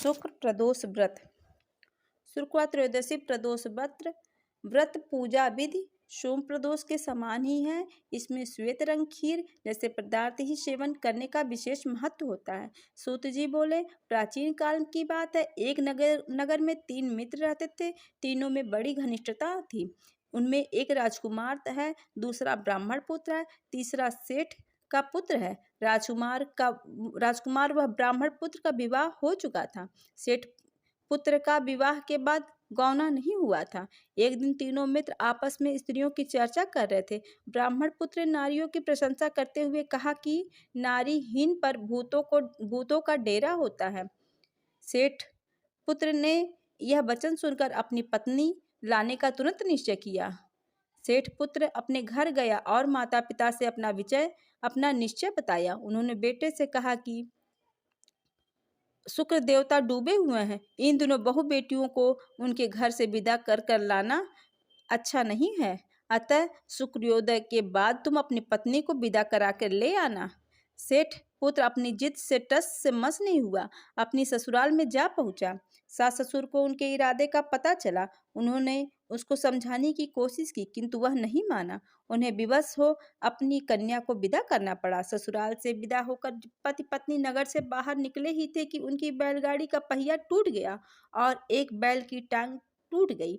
शुक्र प्रदोष व्रत। शुक्ला त्रयोदशी प्रदोष व्रत पूजा विधि सोम प्रदोष के समान ही है। इसमें श्वेत रंग खीर जैसे पदार्थ ही सेवन करने का विशेष महत्व होता है। सूत जी बोले, प्राचीन काल की बात है, एक नगर में 3 मित्र रहते थे। तीनों में बड़ी घनिष्ठता थी। उनमें एक राजकुमार है, दूसरा ब्राह्मण पुत्र है, तीसरा सेठ का पुत्र है। राजकुमार व ब्राह्मण पुत्र का विवाह हो चुका था। सेठ पुत्र का विवाह के बाद गौना नहीं हुआ था। एक दिन तीनों मित्र आपस में स्त्रियों की चर्चा कर रहे थे। ब्राह्मण पुत्र ने नारियों की प्रशंसा करते हुए कहा कि नारीहीन पर भूतों का डेरा होता है। सेठ पुत्र ने यह वचन सुनकर अपनी पत्नी लाने का तुरंत निश्चय किया। सेठ पुत्र अपने घर गया और माता पिता से अपना निश्चय बताया। उन्होंने बेटे से कहा कि शुक्र देवता डूबे हुए हैं, इन दिनों बहु बेटियों को उनके घर से विदा कर कर लाना अच्छा नहीं है। अतः शुक्रोदय के बाद तुम अपनी पत्नी को विदा करा कर ले आना। सेठ पुत्र अपनी जिद से टस से मस नहीं हुआ, अपनी ससुराल में जा पहुंचा। सास ससुर को उनके इरादे का पता चला। उन्होंने उसको समझाने की कोशिश की, किंतु वह नहीं माना। उन्हें विवश हो अपनी कन्या को विदा करना पड़ा। ससुराल से विदा होकर पति पत्नी नगर से बाहर निकले ही थे कि उनकी बैलगाड़ी का पहिया टूट गया और एक बैल की टांग टूट गई।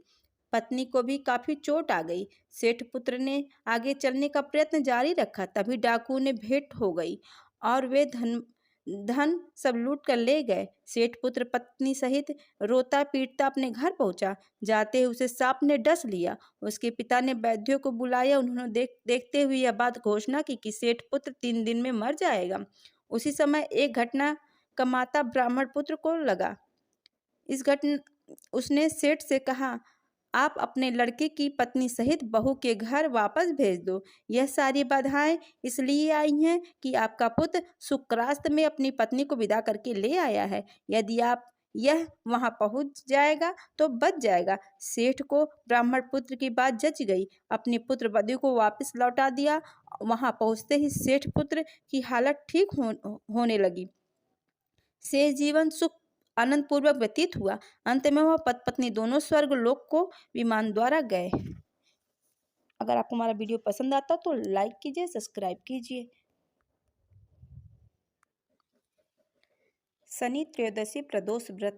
पत्नी को भी काफी चोट आ गई। सेठ पुत्र ने आगे चलने का प्रयत्न जारी रखा, तभी डाकुओं ने भेंट हो गई और वे धन सब लूट कर ले गए। सेठ पुत्र पत्नी सहित रोता पीटता अपने घर पहुंचा। जाते ही उसे सांप ने डस लिया। उसके पिता ने वैद्यों को बुलाया। उन्होंने देखते हुए यह बात घोषणा की कि सेठ पुत्र 3 दिन में मर जाएगा। उसी समय एक घटना का माता ब्राह्मण पुत्र को लगा। उसने सेठ से कहा, आप अपने लड़के की पत्नी सहित बहू के घर वापस भेज दो। यह सारी बाधाएं इसलिए आई हैं कि आपका पुत्र शुक्रास्त में अपनी पत्नी को विदा करके ले आया है। यदि आप यह वहां पहुंच जाएगा तो बच जाएगा। सेठ को ब्राह्मण पुत्र की बात जच गई। अपनी पुत्र वधू को वापस लौटा दिया। वहां पहुंचते ही सेठ पुत्र की हालत ठीक होने लगी। शेष जीवन सुख आनंद पूर्वक व्यतीत हुआ। अंत में वह पत्नी दोनों स्वर्ग लोक को विमान द्वारा गए। अगर आपको हमारा वीडियो पसंद आता तो लाइक कीजिए, सब्सक्राइब कीजिए। शनि त्रयोदशी प्रदोष व्रत।